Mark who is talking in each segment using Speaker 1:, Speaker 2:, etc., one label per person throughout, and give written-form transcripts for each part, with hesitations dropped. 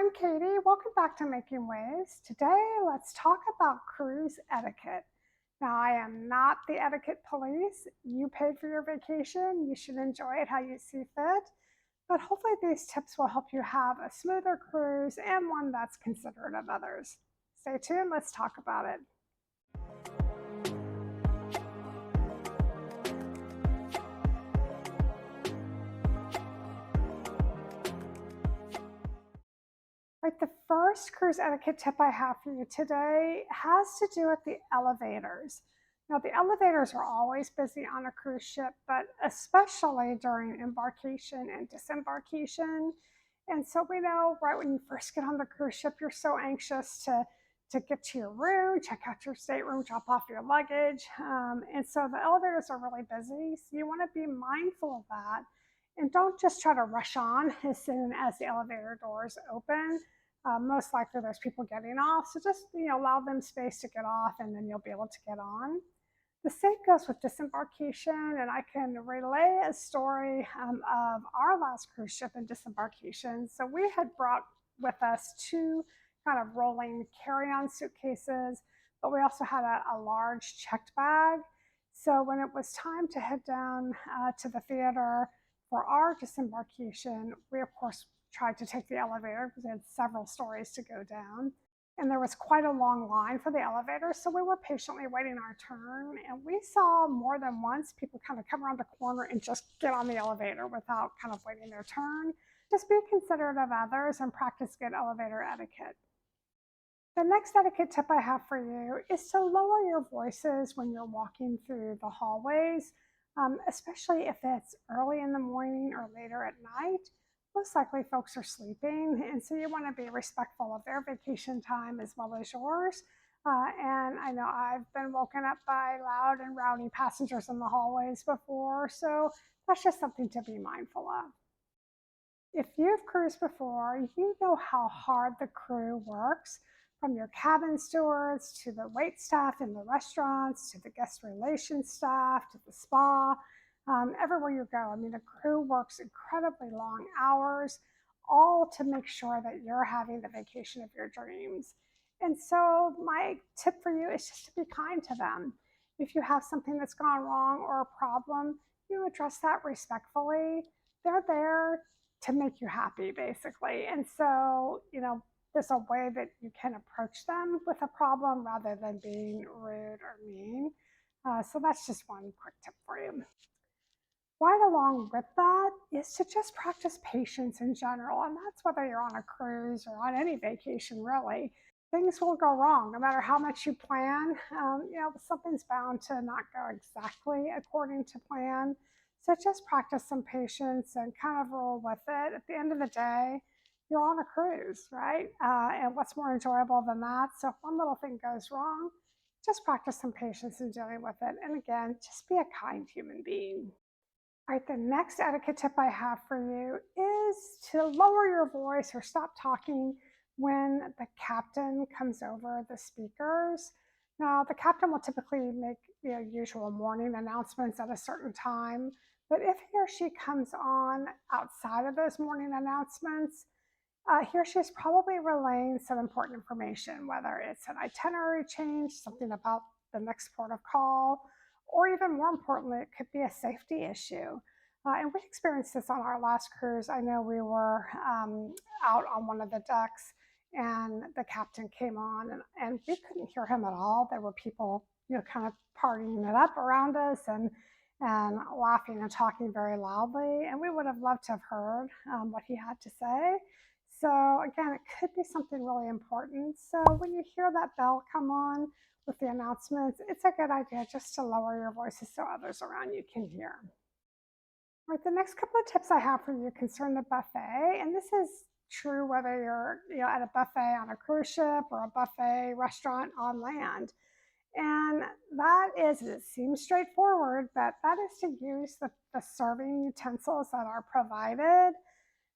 Speaker 1: I'm Katie. Welcome back to Making Waves. Today, let's talk about cruise etiquette. Now, I am not the etiquette police. You paid for your vacation. You should enjoy it how you see fit. But hopefully, these tips will help you have a smoother cruise and one that's considerate of others. Stay tuned. Let's talk about it. Right, the first cruise etiquette tip I have for you today has to do with the elevators. Now, the elevators are always busy on a cruise ship, but especially during embarkation and disembarkation. And so we know right when you first get on the cruise ship, you're so anxious to get to your room, check out your stateroom, drop off your luggage. And so the elevators are really busy. So you want to be mindful of that. And don't just try to rush on as soon as the elevator doors open. Most likely there's people getting off, so just allow them space to get off, and then you'll be able to get on. The same goes with disembarkation, and I can relay a story of our last cruise ship and disembarkation. So we had brought with us two kind of rolling carry-on suitcases, but we also had a large checked bag. So when it was time to head down to the theater for our disembarkation, we of course tried to take the elevator because we had several stories to go down. And there was quite a long line for the elevator. So we were patiently waiting our turn. And we saw more than once people kind of come around the corner and just get on the elevator without kind of waiting their turn. Just be considerate of others and practice good elevator etiquette. The next etiquette tip I have for you is to lower your voices when you're walking through the hallways, especially if it's early in the morning or later at night. Most likely folks are sleeping, and so you want to be respectful of their vacation time as well as yours. And I know I've been woken up by loud and rowdy passengers in the hallways before, so that's just something to be mindful of. If you've cruised before, you know how hard the crew works, from your cabin stewards to the wait staff in the restaurants to the guest relations staff to the spa. Everywhere you go, I mean, the crew works incredibly long hours, all to make sure that you're having the vacation of your dreams. And so, my tip for you is just to be kind to them. If you have something that's gone wrong or a problem, address that respectfully. They're there to make you happy, basically. And so, there's a way that you can approach them with a problem rather than being rude or mean. So that's just one quick tip for you. Right along with that is to just practice patience in general. And that's whether you're on a cruise or on any vacation, really. Things will go wrong no matter how much you plan. Something's bound to not go exactly according to plan. So just practice some patience and kind of roll with it. At the end of the day, you're on a cruise, right? And what's more enjoyable than that? So if one little thing goes wrong, just practice some patience in dealing with it. And again, just be a kind human being. All right, the next etiquette tip I have for you is to lower your voice or stop talking when the captain comes over the speakers. Now, the captain will typically make usual morning announcements at a certain time, but if he or she comes on outside of those morning announcements, he or she is probably relaying some important information, whether it's an itinerary change, something about the next port of call, or even more importantly, it could be a safety issue. And we experienced this on our last cruise. I know we were out on one of the decks and the captain came on and we couldn't hear him at all. There were people, kind of partying it up around us and laughing and talking very loudly. And we would have loved to have heard what he had to say. So again, it could be something really important. So when you hear that bell come on with the announcements, it's a good idea just to lower your voices so others around you can hear. All right, the next couple of tips I have for you concern the buffet, and this is true whether you're at a buffet on a cruise ship or a buffet restaurant on land. And that is, it seems straightforward, but that is to use the serving utensils that are provided.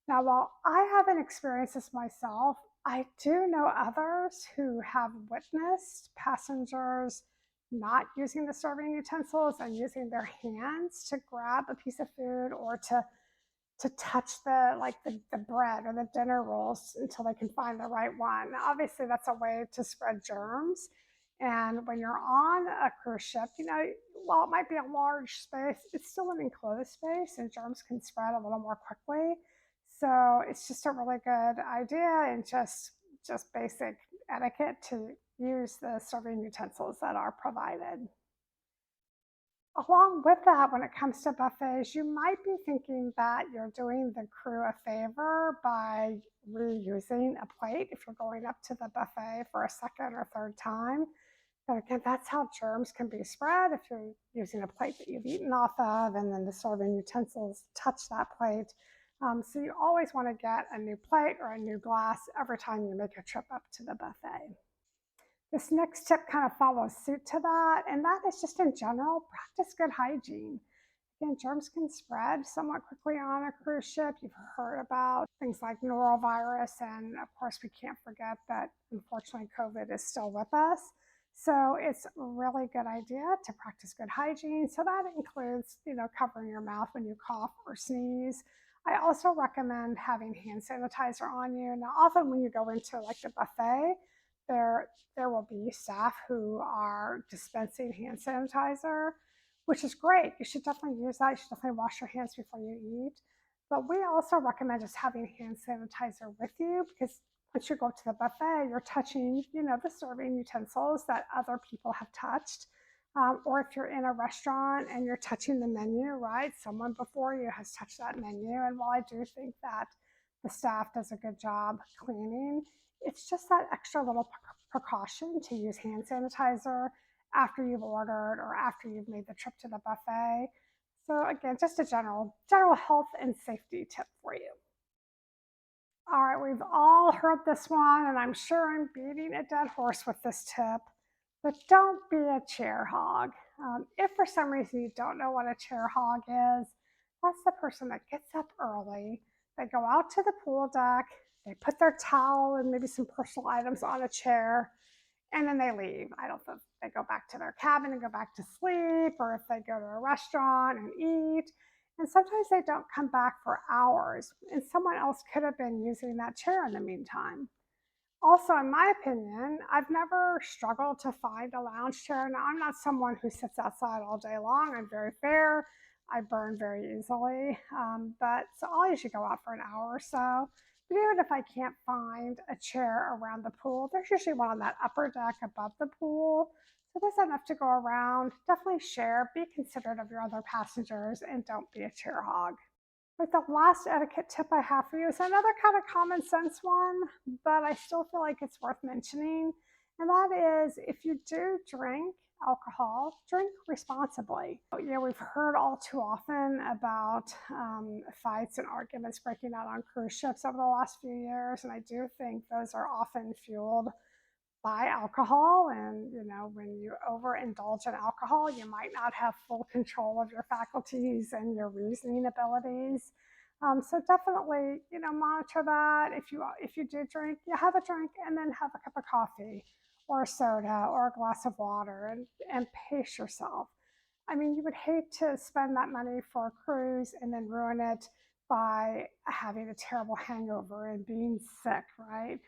Speaker 1: Now, while I haven't experienced this myself, I do know others who have witnessed passengers not using the serving utensils and using their hands to grab a piece of food or to to touch the bread or the dinner rolls until they can find the right one. Now, obviously, that's a way to spread germs. And when you're on a cruise ship, while it might be a large space, it's still an enclosed space, and germs can spread a little more quickly. So it's just a really good idea, and just basic etiquette to use the serving utensils that are provided. Along with that, when it comes to buffets, you might be thinking that you're doing the crew a favor by reusing a plate if you're going up to the buffet for a second or third time. But again, that's how germs can be spread if you're using a plate that you've eaten off of and then the serving utensils touch that plate. So you always want to get a new plate or a new glass every time you make a trip up to the buffet. This next tip kind of follows suit to that, and that is just in general, practice good hygiene. Again, germs can spread somewhat quickly on a cruise ship. You've heard about things like norovirus, and of course, we can't forget that unfortunately COVID is still with us. So it's a really good idea to practice good hygiene. So that includes, covering your mouth when you cough or sneeze. I also recommend having hand sanitizer on you. Now, often when you go into like the buffet, there will be staff who are dispensing hand sanitizer, which is great. You should definitely use that. You should definitely wash your hands before you eat. But we also recommend just having hand sanitizer with you, because once you go to the buffet, you're touching, the serving utensils that other people have touched. Or if you're in a restaurant and you're touching the menu, right? Someone before you has touched that menu. And while I do think that the staff does a good job cleaning, it's just that extra little precaution to use hand sanitizer after you've ordered or after you've made the trip to the buffet. So again, just a general health and safety tip for you. All right, we've all heard this one, and I'm sure I'm beating a dead horse with this tip, but don't be a chair hog. If for some reason you don't know what a chair hog is, that's the person that gets up early, they go out to the pool deck, they put their towel and maybe some personal items on a chair, and then they leave. I don't know if they go back to their cabin and go back to sleep, or if they go to a restaurant and eat. And sometimes they don't come back for hours, and someone else could have been using that chair in the meantime. Also, in my opinion, I've never struggled to find a lounge chair. Now, I'm not someone who sits outside all day long. I'm very fair. I burn very easily. But so I'll usually go out for an hour or so. But even if I can't find a chair around the pool, there's usually one on that upper deck above the pool. So there's enough to go around. Definitely share, be considerate of your other passengers, and don't be a chair hog. Like the last etiquette tip I have for you is another kind of common sense one, but I still feel like it's worth mentioning. And that is, if you do drink alcohol, drink responsibly. We've heard all too often about fights and arguments breaking out on cruise ships over the last few years. And I do think those are often fueled by alcohol. And, when you overindulge in alcohol, you might not have full control of your faculties and your reasoning abilities. So definitely, monitor that. If you do drink, you have a drink and then have a cup of coffee or a soda or a glass of water, and pace yourself. I mean, you would hate to spend that money for a cruise and then ruin it by having a terrible hangover and being sick, right?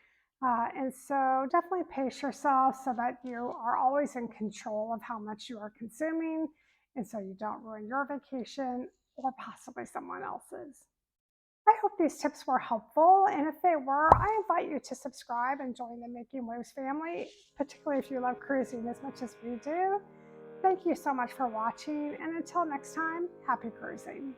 Speaker 1: And so definitely pace yourself so that you are always in control of how much you are consuming, and so you don't ruin your vacation or possibly someone else's. I hope these tips were helpful, and if they were, I invite you to subscribe and join the Making Waves family, particularly if you love cruising as much as we do. Thank you so much for watching, and until next time, happy cruising.